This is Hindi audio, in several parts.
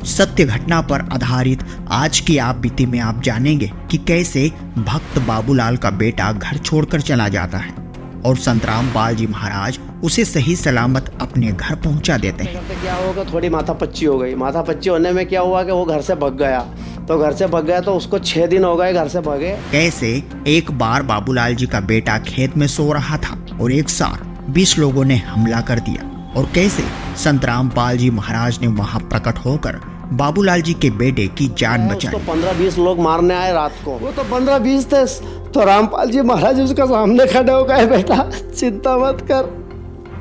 सत्य घटना पर आधारित आज की आप बीती में आप जानेंगे कि कैसे भक्त बाबूलाल का बेटा घर छोड़कर चला जाता है और संत रामपाल जी महाराज उसे सही सलामत अपने घर पहुंचा देते हैं। क्या होगा, थोड़ी माथापच्ची हो गई। माथापच्ची होने में क्या हुआ कि वो घर से भाग गया। तो घर से भाग गया तो उसको 6 दिन हो गए घर से भागे। कैसे एक बार बाबूलाल जी का बेटा खेत में सो रहा था और एक साथ 20 लोगों ने हमला कर दिया और कैसे संत रामपाल जी महाराज ने वहां प्रकट होकर बाबूलाल जी के बेटे की जान बचाई। तो 15-20 लोग मारने आए रात को। वो तो 15-20 थे। तो रामपाल जी महाराज उसका सामने खड़े हो गए, बेटा चिंता मत कर,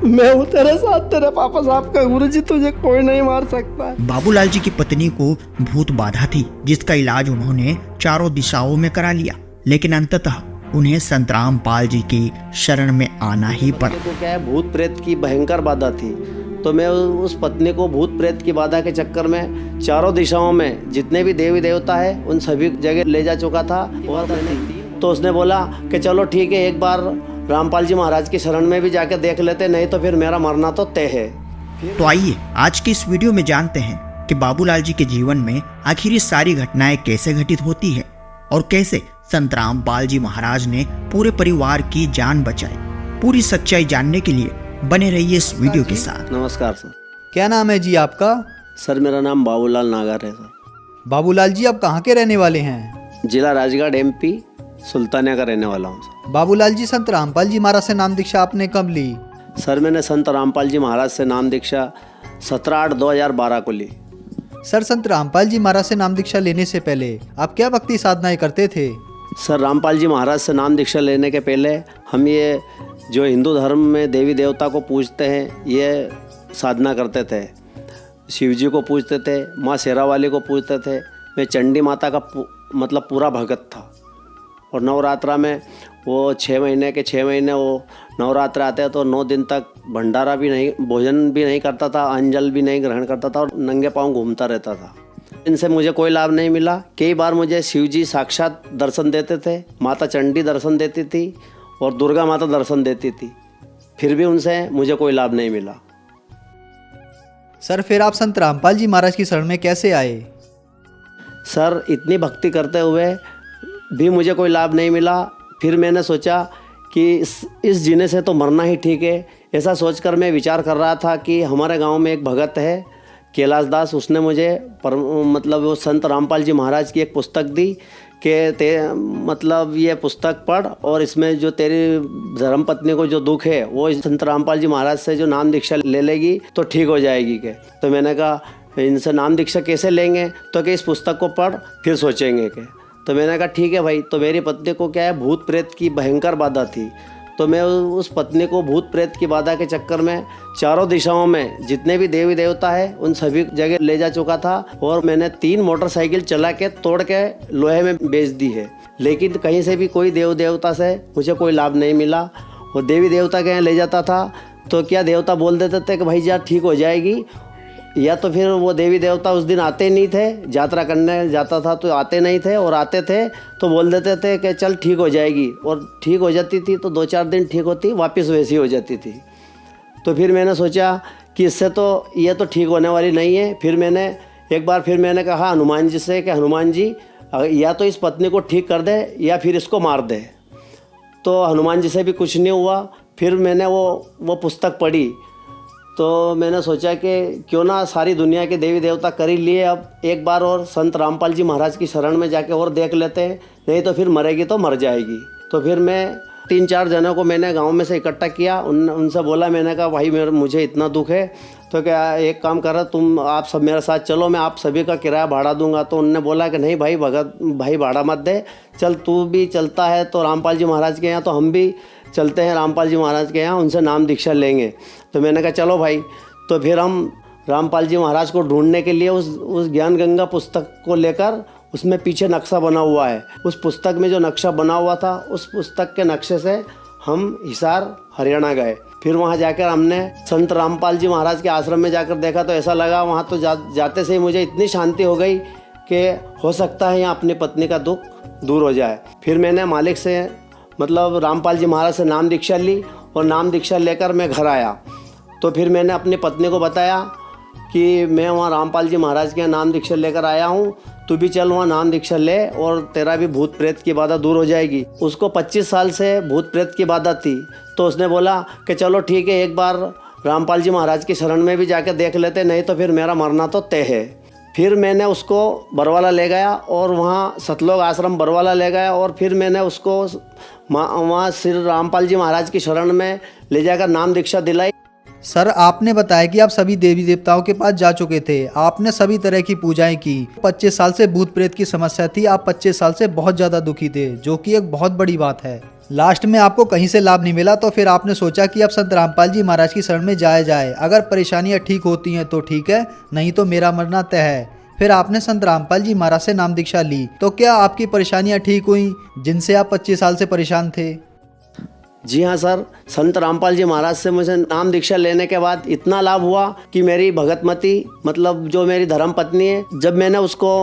मैं हूँ तेरे साथ, तेरे पापा साहब का गुरुजी, तुझे कोई नहीं मार सकता। बाबूलाल जी की पत्नी को भूत बाधा थी जिसका इलाज उन्होंने चारों दिशाओं में करा लिया, लेकिन अंततः उन्हें संत रामपाल जी की शरण में आना ही पड़ा। तो क्या है, भूत प्रेत की भयंकर बाधा थी। तो मैं उस पत्नी को भूत प्रेत की बाधा के चक्कर में चारों दिशाओं में जितने भी देवी देवता है उन सभी जगह ले जा चुका था। और तो उसने बोला कि चलो ठीक है, एक बार रामपाल जी महाराज की शरण में भी जाके देख लेते, नहीं तो फिर मेरा मरना तो तय है। तो आइए आज की इस वीडियो में जानते हैं कि बाबूलाल जी के जीवन में आखिर ये सारी घटनाएं कैसे घटित होती है और कैसे संत रामपाल जी महाराज ने पूरे परिवार की जान बचाई। पूरी सच्चाई जानने के लिए बने रहिए इस वीडियो के साथ। नमस्कार सर। क्या नाम है जी आपका? सर मेरा नाम बाबूलाल नागर है सर। बाबूलाल जी आप कहाँ के रहने वाले हैं? जिला राजगढ़ MP सुल्तानिया का रहने वाला हूँ सर। बाबूलाल जी संत रामपाल जी महाराज से नाम दीक्षा आपने कब ली? सर मैंने संत रामपाल जी महाराज से नाम दीक्षा 17/8/2012 को ली। सर संत रामपाल जी महाराज से नाम दीक्षा लेने से पहले आप क्या भक्ति साधनाएं करते थे? सर रामपाल जी महाराज से नाम दीक्षा लेने के पहले हम ये जो हिंदू धर्म में देवी देवता को पूजते हैं ये साधना करते थे। शिव जी को पूजते थे, माँ शेरावाली को पूजते थे। मैं चंडी माता का मतलब पूरा भगत था। और नवरात्रा में वो 6 महीने के 6 महीने वो नवरात्र आते हैं तो 9 दिन तक भंडारा भी नहीं, भोजन भी नहीं करता था, अंजल भी नहीं ग्रहण करता था और नंगे पाँव घूमता रहता था। इनसे मुझे कोई लाभ नहीं मिला। कई बार मुझे शिव जी साक्षात दर्शन देते थे, माता चंडी दर्शन देती थी और दुर्गा माता दर्शन देती थी, फिर भी उनसे मुझे कोई लाभ नहीं मिला। सर फिर आप संत रामपाल जी महाराज की शरण में कैसे आए? सर इतनी भक्ति करते हुए भी मुझे कोई लाभ नहीं मिला। फिर मैंने सोचा कि इस जीने से तो मरना ही ठीक है। ऐसा सोचकर मैं विचार कर रहा था कि हमारे गांव में एक भगत है कैलाश दास, उसने मुझे मतलब वो संत रामपाल जी महाराज की एक पुस्तक दी कि मतलब ये पुस्तक पढ़ और इसमें जो तेरी धर्मपत्नी को जो दुख है वो संत रामपाल जी महाराज से जो नाम दीक्षा ले लेगी तो ठीक हो जाएगी के। तो मैंने कहा इनसे नाम दीक्षा कैसे लेंगे? तो कि इस पुस्तक को पढ़ फिर सोचेंगे के। तो मैंने कहा ठीक है भाई। तो मेरी पत्नी को क्या है, भूत प्रेत की भयंकर बाधा थी। तो मैं उस पत्नी को भूत प्रेत की बाधा के चक्कर में चारों दिशाओं में जितने भी देवी देवता है उन सभी जगह ले जा चुका था। और मैंने 3 मोटरसाइकिल चला के तोड़ के लोहे में बेच दी है, लेकिन कहीं से भी कोई देव देवता से मुझे कोई लाभ नहीं मिला। वो देवी देवता के यहाँ ले जाता था तो क्या देवता बोल देते थे कि भाई जा ठीक हो जाएगी, या तो फिर वो देवी देवता उस दिन आते नहीं थे। यात्रा करने जाता था तो आते नहीं थे, और आते थे तो बोल देते थे कि चल ठीक हो जाएगी, और ठीक हो जाती थी तो 2-4 दिन ठीक होती, वापस वैसी हो जाती थी। तो फिर मैंने सोचा कि इससे तो ये तो ठीक होने वाली नहीं है। फिर मैंने एक बार फिर मैंने कहा हनुमान जी से कि हनुमान जी या तो इस पत्नी को ठीक कर दे या फिर इसको मार दे। तो हनुमान जी से भी कुछ नहीं हुआ। फिर मैंने वो पुस्तक पढ़ी तो मैंने सोचा कि क्यों ना सारी दुनिया के देवी देवता कर ही लिए, अब एक बार और संत रामपाल जी महाराज की शरण में जाके और देख लेते हैं, नहीं तो फिर मरेगी तो मर जाएगी। तो फिर मैं 3-4 जनों को मैंने गांव में से इकट्ठा किया। उनसे बोला, मैंने कहा भाई मुझे इतना दुख है तो क्या एक काम कर तुम आप सब मेरे साथ चलो, मैं आप सभी का किराया भाड़ा दूंगा। तो उनने बोला कि नहीं भाई भाई भाड़ा मत दे, चल तू भी चलता है तो रामपाल जी महाराज के यहाँ, तो हम भी चलते हैं रामपाल जी महाराज के यहाँ, उनसे नाम दीक्षा लेंगे। तो मैंने कहा चलो भाई। तो फिर हम रामपाल जी महाराज को ढूंढने के लिए उस ज्ञान गंगा पुस्तक को लेकर, उसमें पीछे नक्शा बना हुआ है, उस पुस्तक में जो नक्शा बना हुआ था उस पुस्तक के नक्शे से हम हिसार हरियाणा गए। फिर वहाँ जाकर हमने संत रामपाल जी महाराज के आश्रम में जाकर देखा तो ऐसा लगा वहाँ तो जाते से ही मुझे इतनी शांति हो गई कि हो सकता है यहाँ अपनी पत्नी का दुख दूर हो जाए। फिर मैंने मालिक से मतलब रामपाल जी महाराज से नाम दीक्षा ली और नाम दीक्षा लेकर मैं घर आया। तो फिर मैंने अपनी पत्नी को बताया कि मैं वहाँ रामपाल जी महाराज के यहाँ नाम दीक्षा लेकर आया हूँ, तू भी चल वहाँ नाम दीक्षा ले और तेरा भी भूत प्रेत की बाधा दूर हो जाएगी। उसको 25 साल से भूत प्रेत की बाधा थी, तो उसने बोला कि चलो ठीक है, एक बार रामपाल जी महाराज की शरण में भी जाकर देख लेते, नहीं तो फिर मेरा मरना तो तय है। फिर मैंने उसको बरवाला ले गया और वहाँ सतलोक आश्रम बरवाला ले गया और फिर मैंने उसको वहाँ श्री रामपाल जी महाराज की शरण में ले जाकर नाम दीक्षा दिलाई। सर, आपने बताया कि आप सभी देवी देवताओं के पास जा चुके थे, आपने सभी तरह की पूजाएं की। 25 साल से भूत प्रेत की समस्या थी, आप 25 साल से बहुत ज़्यादा दुखी थे, जो कि एक बहुत बड़ी बात है। लास्ट में आपको कहीं से लाभ नहीं मिला, तो फिर आपने सोचा कि अब संत रामपाल जी महाराज की शरण में जाया जाए, अगर परेशानियां ठीक होती हैं तो ठीक है, नहीं तो मेरा मरना तय है। फिर आपने संत रामपाल जी महाराज से नाम दीक्षा ली, तो क्या आपकी परेशानियां ठीक हुई जिनसे आप 25 साल से परेशान थे? जी हाँ सर, संत रामपाल जी महाराज से मुझे नाम दीक्षा लेने के बाद इतना लाभ हुआ कि मेरी भगतमती, मतलब जो मेरी धर्म पत्नी है, जब मैंने उसको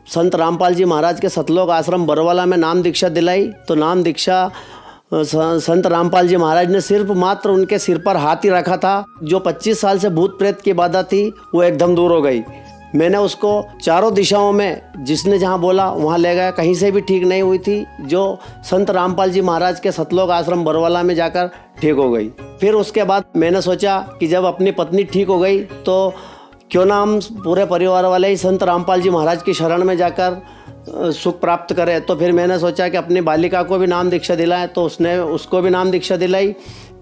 संत रामपाल जी महाराज के सतलोक आश्रम बरवाला में नाम दीक्षा दिलाई, तो नाम दीक्षा संत रामपाल जी महाराज ने सिर्फ मात्र उनके सिर पर हाथ ही रखा था। जो 25 साल से भूत प्रेत की बाधा थी वो एकदम दूर हो गई। मैंने उसको चारों दिशाओं में जिसने जहाँ बोला वहाँ ले गया, कहीं से भी ठीक नहीं हुई थी, जो संत रामपाल जी महाराज के सतलोक आश्रम बरवाला में जाकर ठीक हो गई। फिर उसके बाद मैंने सोचा कि जब अपनी पत्नी ठीक हो गई तो क्यों ना हम पूरे परिवार वाले ही संत रामपाल जी महाराज की शरण में जाकर सुख प्राप्त करें। तो फिर मैंने सोचा कि अपनी बालिका को भी नाम दीक्षा दिलाएं, तो उसको भी नाम दीक्षा दिलाई।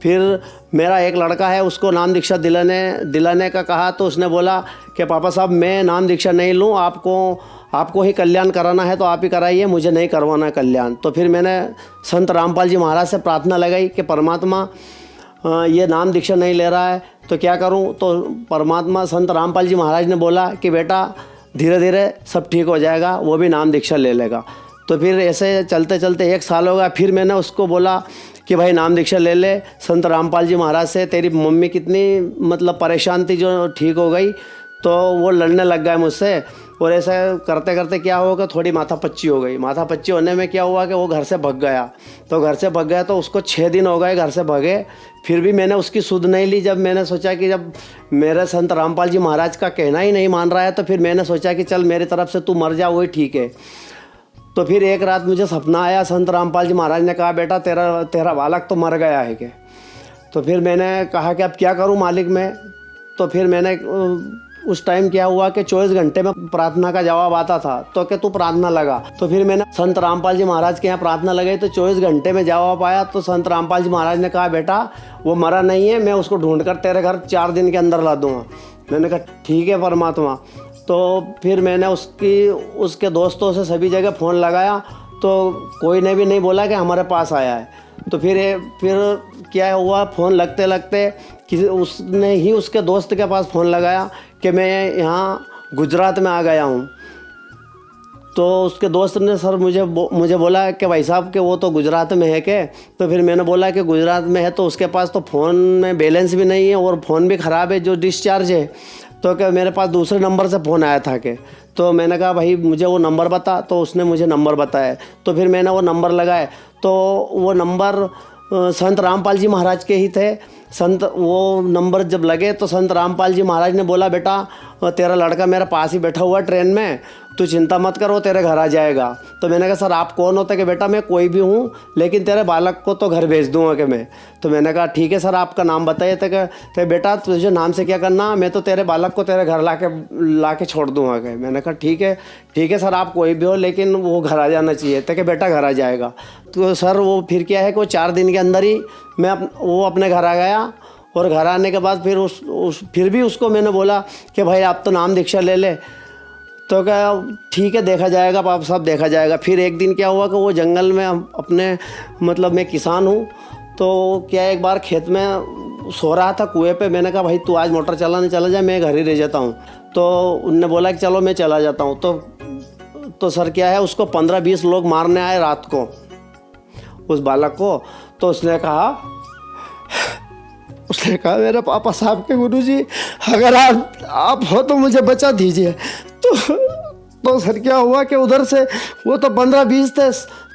फिर मेरा एक लड़का है, उसको नाम दीक्षा दिलाने का कहा, तो उसने बोला कि पापा साहब मैं नाम दीक्षा नहीं लूँ, आपको ही कल्याण कराना है तो आप ही कराइए, मुझे नहीं करवाना कल्याण। तो फिर मैंने संत रामपाल जी महाराज से प्रार्थना लगाई कि परमात्मा ये नाम दीक्षा नहीं ले रहा है तो क्या करूं। तो परमात्मा संत रामपाल जी महाराज ने बोला कि बेटा धीरे धीरे सब ठीक हो जाएगा, वो भी नाम दीक्षा ले लेगा। तो फिर ऐसे चलते चलते 1 साल हो गया। फिर मैंने उसको बोला कि भाई नाम दीक्षा ले ले संत रामपाल जी महाराज से, तेरी मम्मी कितनी मतलब परेशान थी जो ठीक हो गई। तो वो लड़ने लग गए मुझसे, और ऐसा करते करते क्या होगा, थोड़ी माथापच्ची हो गई। माथापच्ची होने में क्या हुआ कि वो घर से भाग गया। तो घर से भाग गया तो उसको 6 दिन हो गए घर से भागे, फिर भी मैंने उसकी सुध नहीं ली। जब मैंने सोचा कि जब मेरे संत रामपाल जी महाराज का कहना ही नहीं मान रहा है, तो फिर मैंने सोचा कि चल मेरी तरफ से तू मर जा, वही ठीक है। तो फिर एक रात मुझे सपना आया, संत रामपाल जी महाराज ने कहा बेटा तेरा बालक तो मर गया है क्या। तो फिर मैंने कहा कि अब क्या करूं मालिक मैं। तो फिर मैंने उस टाइम क्या हुआ कि 24 घंटे में प्रार्थना का जवाब आता था, तो कि तू प्रार्थना लगा। तो फिर मैंने संत रामपाल जी महाराज के यहाँ प्रार्थना लगाई, तो 24 घंटे में जवाब आया। तो संत रामपाल जी महाराज ने कहा बेटा वो मरा नहीं है, मैं उसको ढूंढकर तेरे घर 4 दिन के अंदर ला दूंगा। मैंने कहा ठीक है परमात्मा। तो फिर मैंने उसके दोस्तों से सभी जगह फ़ोन लगाया, तो कोई ने भी नहीं बोला कि हमारे पास आया है। तो फिर क्या हुआ, फ़ोन लगते लगते उसने ही उसके दोस्त के पास फ़ोन लगाया कि मैं यहाँ गुजरात में आ गया हूँ। तो उसके दोस्त ने सर मुझे बोला कि भाई साहब कि वो तो गुजरात में है के। तो फिर मैंने बोला कि गुजरात में है तो उसके पास तो फ़ोन में बैलेंस भी नहीं है और फ़ोन भी ख़राब है जो डिस्चार्ज है। तो क्या मेरे पास दूसरे नंबर से फ़ोन आया था कि, तो मैंने कहा भाई मुझे वो नंबर बता। तो उसने मुझे नंबर बताया। तो फिर मैंने वो नंबर लगाए, तो वो नंबर संत रामपाल जी महाराज के ही थे। वो नंबर जब लगे तो संत रामपाल जी महाराज ने बोला बेटा तेरा लड़का मेरे पास ही बैठा हुआ ट्रेन में, तू चिंता मत कर, वो तेरे घर आ जाएगा। तो मैंने कहा सर आप कौन होते कि बेटा मैं कोई भी हूँ, लेकिन तेरे बालक को तो घर भेज दूँगा कि मैं। तो मैंने कहा ठीक है सर आपका नाम बताइए। तो बेटा तुझे नाम से क्या करना, मैं तो तेरे बालक को तेरे घर ला के छोड़ दूँगा कि। मैंने कहा ठीक है सर आप कोई भी हो, लेकिन वो घर आ जाना चाहिए। तो कि बेटा घर आ जाएगा। तो सर वो फिर क्या है कि वो 4 दिन के अंदर ही वो अपने घर आ गया। और घर आने के बाद फिर फिर भी उसको मैंने बोला कि भाई आप तो नाम दीक्षा ले ले। तो क्या ठीक है देखा जाएगा पापा साहब देखा जाएगा। फिर एक दिन क्या हुआ कि वो जंगल में अपने मतलब मैं किसान हूँ, तो क्या एक बार खेत में सो रहा था कुएं पे। मैंने कहा भाई तू आज मोटर चलाने चला जा, मैं घर ही रह जाता हूँ। तो उनने बोला कि चलो मैं चला जाता हूँ। तो सर क्या है उसको 15-20 लोग मारने आए रात को उस बालक को। तो उसने कहा मेरे पापा साहब के गुरुजी अगर आप हो तो मुझे बचा दीजिए। तो सर क्या हुआ कि उधर से वो तो 15-20 थे,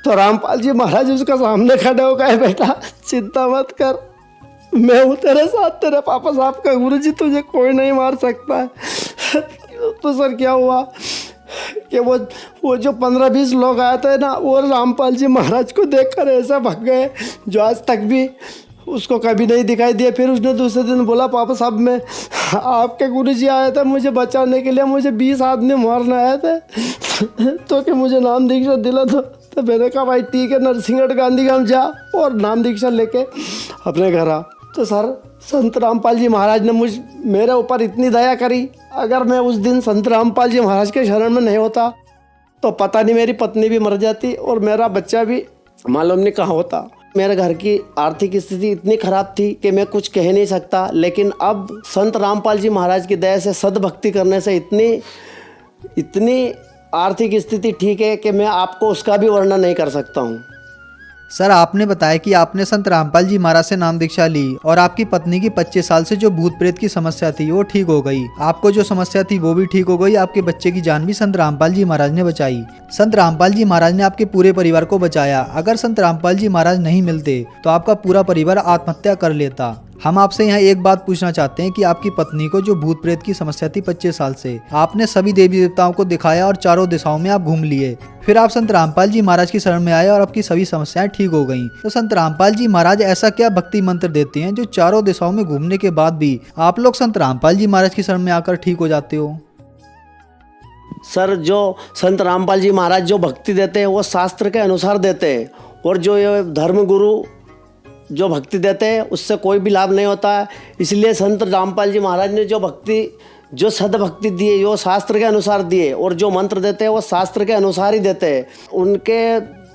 तो रामपाल जी महाराज उसका सामने खड़े हो गए बेटा चिंता मत कर, मैं हूँ तेरे साथ, तेरे पापा साहब का गुरुजी, तुझे कोई नहीं मार सकता है। तो सर क्या हुआ कि वो जो 15-20 लोग आए थे ना, वो रामपाल जी महाराज को देखकर ऐसा भाग गए जो आज तक भी उसको कभी नहीं दिखाई दिया। फिर उसने दूसरे दिन बोला, पापा साहब मैं आपके गुरुजी आए थे मुझे बचाने के लिए, मुझे 20 आदमी मारने आए थे तो कि मुझे नाम दीक्षा दिला दो। तो मैंने कहा भाई ठीक है, नरसिंहगढ़ गांधीधाम जा और नाम दीक्षा लेके अपने घर आ। तो सर संत रामपाल जी महाराज ने मेरे ऊपर इतनी दया करी, अगर मैं उस दिन संत रामपाल जी महाराज के शरण में नहीं होता तो पता नहीं मेरी पत्नी भी मर जाती और मेरा बच्चा भी मालूम नहीं कहाँ होता। मेरे घर की आर्थिक स्थिति इतनी खराब थी कि मैं कुछ कह नहीं सकता, लेकिन अब संत रामपाल जी महाराज की दया से सद्भक्ति करने से इतनी आर्थिक स्थिति ठीक है कि मैं आपको उसका भी वर्णन नहीं कर सकता हूँ। सर आपने बताया कि आपने संत रामपाल जी महाराज से नाम दीक्षा ली और आपकी पत्नी की 25 साल से जो भूत प्रेत की समस्या थी वो ठीक हो गई, आपको जो समस्या थी वो भी ठीक हो गई, आपके बच्चे की जान भी संत रामपाल जी महाराज ने बचाई। संत रामपाल जी महाराज ने आपके पूरे परिवार को बचाया। अगर संत रामपाल जी महाराज नहीं मिलते तो आपका पूरा परिवार आत्महत्या कर लेता। हम आपसे यहाँ एक बात पूछना चाहते हैं कि आपकी पत्नी को जो भूत प्रेत की समस्या थी 25 साल से, आपने सभी देवी देवताओं को दिखाया और चारों दिशाओं में आप घूम लिए, फिर आप संत रामपाल जी महाराज की शरण में आए और आपकी सभी समस्याएं ठीक हो गईं। तो संत रामपाल जी महाराज ऐसा क्या भक्ति मंत्र देते हैं जो चारों दिशाओं में घूमने के बाद भी आप लोग संत रामपाल जी महाराज की शरण में आकर ठीक हो जाते हो? सर जो संत रामपाल जी महाराज जो भक्ति देते हैं वो शास्त्र के अनुसार देते हैं, और जो ये धर्म गुरु जो भक्ति देते हैं उससे कोई भी लाभ नहीं होता है। इसलिए संत रामपाल जी महाराज ने जो सद्भक्ति दी है वो शास्त्र के अनुसार दिए, और जो मंत्र देते हैं वो शास्त्र के अनुसार ही देते हैं। उनके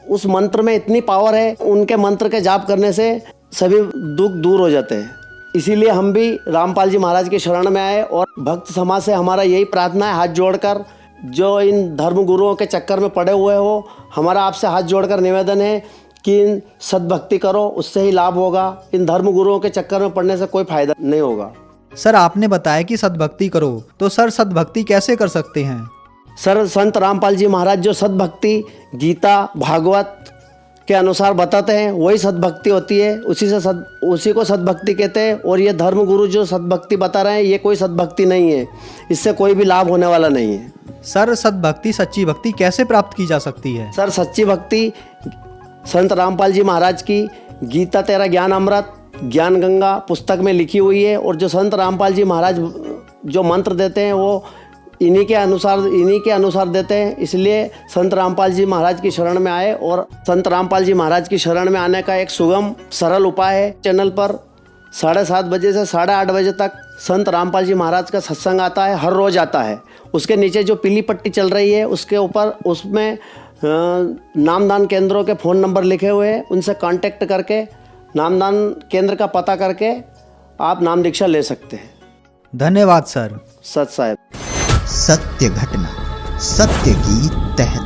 उस मंत्र में इतनी पावर है, उनके मंत्र के जाप करने से सभी दुख दूर हो जाते हैं। इसीलिए हम भी रामपाल जी महाराज के शरण में आए, और भक्त समाज से हमारा यही प्रार्थना है, हाथ जोड़कर, जो इन धर्म गुरुओं के चक्कर में पड़े हुए हो, हमारा आपसे हाथ जोड़कर निवेदन है कि इन सद्भक्ति करो, उससे ही लाभ होगा। इन धर्म गुरुओं के चक्कर में पड़ने से कोई फायदा नहीं होगा। सर आपने बताया कि सद्भक्ति करो, तो सर सद्भक्ति कैसे कर सकते हैं? सर संत रामपाल जी महाराज जो सद्भक्ति गीता भागवत के अनुसार बताते हैं वही सद्भक्ति होती है, उसी को सद्भक्ति कहते हैं। और ये धर्म गुरु जो सद्भक्ति बता रहे हैं ये कोई सद्भक्ति नहीं है, इससे कोई भी लाभ होने वाला नहीं है। सर सद्भक्ति सच्ची भक्ति कैसे प्राप्त की जा सकती है? सर सच्ची भक्ति संत रामपाल जी महाराज की गीता तेरा ज्ञान अमृत ज्ञान गंगा पुस्तक में लिखी हुई है, और जो संत रामपाल जी महाराज जो मंत्र देते हैं वो इन्हीं के अनुसार देते हैं। इसलिए संत रामपाल जी महाराज की शरण में आए, और संत रामपाल जी महाराज की शरण में आने का एक सुगम सरल उपाय है। चैनल पर 7:30 बजे से 8:30 बजे तक संत रामपाल जी महाराज का सत्संग आता है, हर रोज आता है। उसके नीचे जो पीली पट्टी चल रही है उसके ऊपर उसमें नामदान केंद्रों के फ़ोन नंबर लिखे हुए हैं, उनसे कांटेक्ट करके नामदान केंद्र का पता करके आप नाम दीक्षा ले सकते हैं। धन्यवाद सर। सत साहेब। सत्य घटना, सत्य की तह